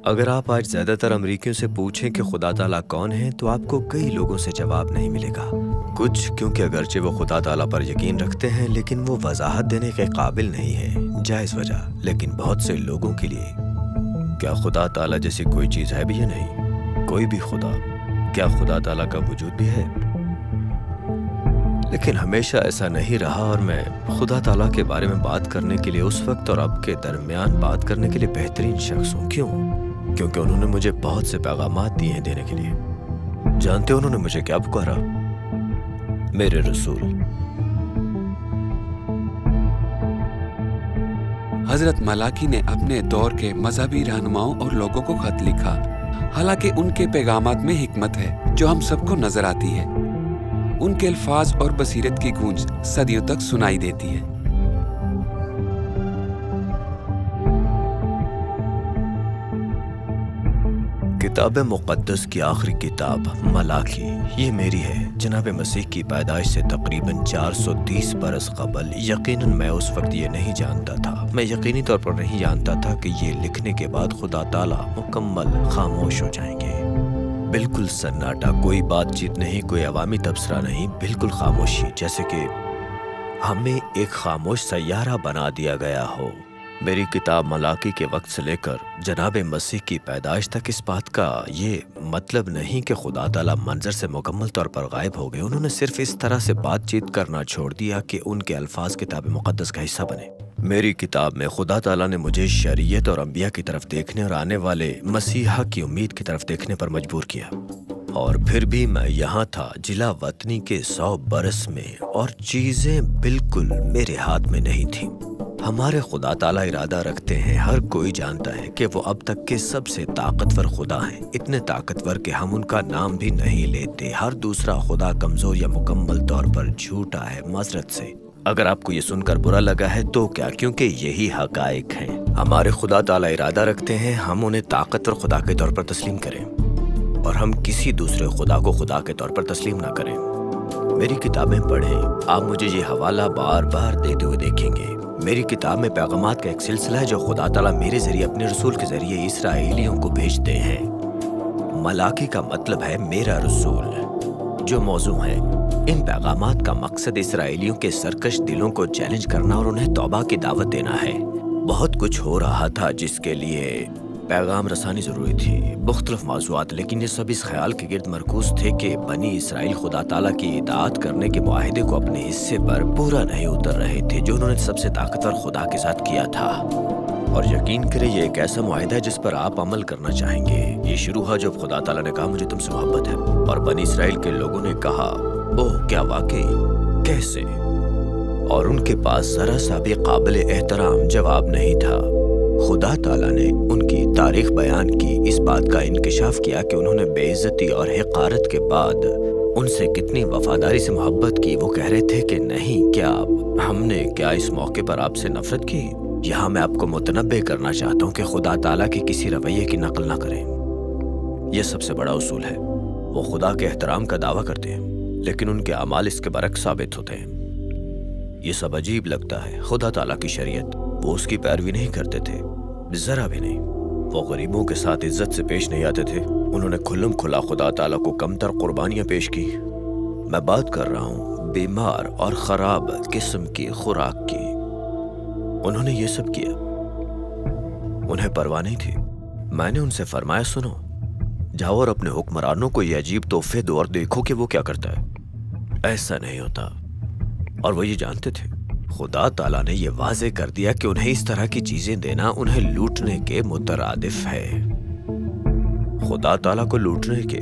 اگر آپ آج زیادہ تر امریکیوں سے پوچھیں کہ خدا تعالیٰ کون ہے تو آپ کو کئی لوگوں سے جواب نہیں ملے گا۔ کچھ کیونکہ اگرچہ وہ خدا تعالیٰ پر یقین رکھتے ہیں لیکن وہ وضاحت دینے کے قابل نہیں ہے، جائز وجہ۔ لیکن بہت سے لوگوں کے لیے کیا خدا تعالیٰ جیسی کوئی چیز ہے بھی یا نہیں؟ کوئی بھی خدا؟ کیا خدا تعالیٰ کا وجود بھی ہے؟ لیکن ہمیشہ ایسا نہیں رہا، اور میں خدا تعالیٰ کے بارے میں بات کرنے کے لیے اس وقت اور اب کے درمیان بات کرنے کے لیے بہترین شخص ہوں۔ کیوں؟ کیونکہ انہوں نے مجھے بہت سے پیغامات دیے ہیں دینے کے لیے۔ جانتے انہوں نے مجھے کیا پکارا؟ میرے رسول۔ حضرت ملاکی نے اپنے دور کے مذہبی رہنماؤں اور لوگوں کو خط لکھا، حالانکہ ان کے پیغامات میں حکمت ہے جو ہم سب کو نظر آتی ہے۔ ان کے الفاظ اور بصیرت کی گونج صدیوں تک سنائی دیتی ہے۔ کتاب مقدس کی آخری کتاب ملاکی، یہ میری ہے۔ جناب مسیح کی پیدائش سے تقریباً 430 برس قبل، یقیناً میں اس وقت یہ نہیں جانتا تھا، میں یقینی طور پر نہیں جانتا تھا کہ یہ لکھنے کے بعد خدا تعالیٰ مکمل خاموش ہو جائیں گے۔ بالکل سناٹا، کوئی بات چیت نہیں، کوئی عوامی تبصرہ نہیں، بالکل خاموشی، جیسے کہ ہمیں ایک خاموش سیارہ بنا دیا گیا ہو۔ میری کتاب ملاکی کے وقت سے لے کر جناب مسیح کی پیدائش تک اس بات کا یہ مطلب نہیں کہ خدا تعالیٰ منظر سے مکمل طور پر غائب ہو گئے۔ انہوں نے صرف اس طرح سے بات چیت کرنا چھوڑ دیا کہ ان کے الفاظ کتاب مقدس کا حصہ بنے۔ میری کتاب میں خدا تعالیٰ نے مجھے شریعت اور انبیاء کی طرف دیکھنے اور آنے والے مسیحا کی امید کی طرف دیکھنے پر مجبور کیا، اور پھر بھی میں یہاں تھا جلا وطنی کے 100 برس میں، اور چیزیں بالکل میرے ہاتھ میں نہیں تھیں۔ ہمارے خدا تعالیٰ ارادہ رکھتے ہیں، ہر کوئی جانتا ہے کہ وہ اب تک کے سب سے طاقتور خدا ہیں، اتنے طاقتور کہ ہم ان کا نام بھی نہیں لیتے۔ ہر دوسرا خدا کمزور یا مکمل طور پر جھوٹا ہے، معذرت سے۔ اگر آپ کو یہ سن کر برا لگا ہے تو کیا، کیونکہ یہی حقائق ہیں۔ ہمارے خدا تعالیٰ ارادہ رکھتے ہیں ہم انہیں طاقتور خدا کے طور پر تسلیم کریں، اور ہم کسی دوسرے خدا کو خدا کے طور پر تسلیم نہ کریں۔ میری کتابیں پڑھیں، آپ مجھے یہ حوالہ بار بار دیتے ہوئے دیکھیں گے۔ میری کتاب میں پیغامات کا ایک سلسلہ ہے جو خدا تعالیٰ میرے ذریعے اپنے رسول کے ذریعے اسرائیلیوں کو بھیجتے ہیں۔ ملاکی کا مطلب ہے میرا رسول۔ جو موضوع ہے، ان پیغامات کا مقصد اسرائیلیوں کے سرکش دلوں کو چیلنج کرنا اور انہیں توبہ کی دعوت دینا ہے۔ بہت کچھ ہو رہا تھا جس کے لیے پیغام رسانی ضروری تھی، مختلف موضوعات، لیکن یہ سب اس خیال کے گرد مرکوز تھے کہ بنی اسرائیل خدا تعالیٰ کی اطاعت کرنے کے معاہدے کو اپنے حصے پر پورا نہیں اتر رہے تھے جو انہوں نے سب سے طاقتور خدا کے ساتھ کیا تھا۔ اور یقین کریں یہ ایک ایسا معاہدہ ہے جس پر آپ عمل کرنا چاہیں گے۔ یہ شروع ہوا جب خدا تعالیٰ نے کہا مجھے تم سے محبت ہے، اور بنی اسرائیل کے لوگوں نے کہا اوہ کیا واقعی، کیسے؟ اور ان کے پاس ذرا سا بھی قابل احترام جواب نہیں تھا۔ خدا تعالیٰ نے ان کی تاریخ بیان کی، اس بات کا انکشاف کیا کہ انہوں نے بے عزتی اور حقارت کے بعد ان سے کتنی وفاداری سے محبت کی۔ وہ کہہ رہے تھے کہ نہیں، کیا ہم نے کیا اس موقع پر آپ سے نفرت کی؟ یہاں میں آپ کو متنبہ کرنا چاہتا ہوں کہ خدا تعالیٰ کے کسی رویے کی نقل نہ کریں۔ یہ سب سے بڑا اصول ہے۔ وہ خدا کے احترام کا دعویٰ کرتے ہیں لیکن ان کے اعمال اس کے برعکس ثابت ہوتے ہیں۔ یہ سب عجیب لگتا ہے۔ خدا تعالیٰ کی شریعت، وہ اس کی پیروی نہیں کرتے تھے، ذرا بھی نہیں۔ وہ غریبوں کے ساتھ عزت سے پیش نہیں آتے تھے۔ انہوں نے کھلم کھلا خدا تعالیٰ کو کمتر قربانیاں پیش کی۔ میں بات کر رہا ہوں بیمار اور خراب قسم کی خوراک کی۔ انہوں نے یہ سب کیا، انہیں پرواہ نہیں تھی۔ میں نے ان سے فرمایا سنو، جاؤ اور اپنے حکمرانوں کو یہ عجیب تحفے دو اور دیکھو کہ وہ کیا کرتا ہے۔ ایسا نہیں ہوتا، اور وہ یہ جانتے تھے۔ خدا تعالیٰ نے یہ واضح کر دیا کہ انہیں اس طرح کی چیزیں دینا انہیں لوٹنے کے مترادف ہے۔ خدا تعالیٰ کو لوٹنے کے،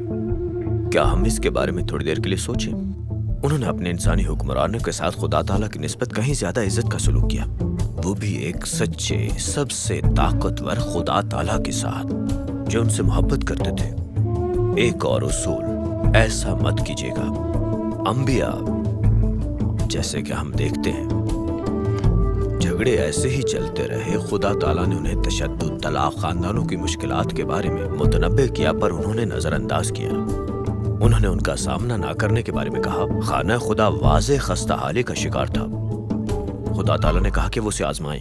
کیا ہم اس کے بارے میں تھوڑی دیر کے لیے سوچیں؟ انہوں نے اپنے انسانی حکمرانوں کے ساتھ خدا تعالیٰ کی نسبت کہیں زیادہ عزت کا سلوک کیا، وہ بھی ایک سچے سب سے طاقتور خدا تعالیٰ کے ساتھ جو ان سے محبت کرتے تھے۔ ایک اور اصول، ایسا مت کیجیے گا۔ انبیاء جیسے کہ ہم دیکھتے ہیں جھگڑے ایسے ہی چلتے رہے۔ خدا تعالیٰ نے انہیں تشدد، طلاق، خاندانوں کی مشکلات کے بارے میں متنبہ کیا، پر انہوں نے نظر انداز کیا۔ انہوں نے ان کا سامنا نہ کرنے کے بارے میں کہا۔ خانہ خدا واضح خستہ حالی کا شکار تھا۔ خدا تعالیٰ نے کہا کہ وہ اسے آزمائیں۔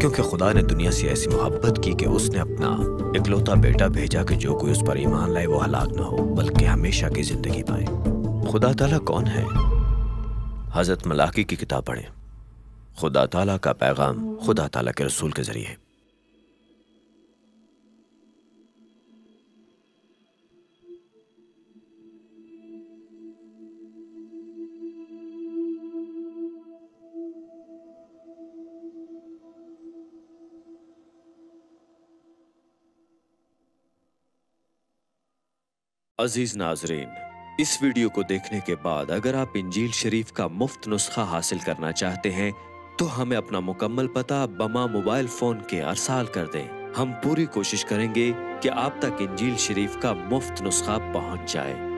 کیونکہ خدا نے دنیا سے ایسی محبت کی کہ اس نے اپنا اکلوتا بیٹا بھیجا کہ جو کوئی اس پر ایمان لائے وہ ہلاک نہ ہو بلکہ ہمیشہ کی زندگی پائے۔ خدا تعالیٰ کون ہے؟ حضرت ملاکی کی کتاب پڑھیں۔ خدا تعالیٰ کا پیغام خدا تعالیٰ کے رسول کے ذریعے۔ عزیز ناظرین، اس ویڈیو کو دیکھنے کے بعد اگر آپ انجیل شریف کا مفت نسخہ حاصل کرنا چاہتے ہیں تو ہمیں اپنا مکمل پتہ بما موبائل فون کے ارسال کر دیں۔ ہم پوری کوشش کریں گے کہ آپ تک انجیل شریف کا مفت نسخہ پہنچ جائے۔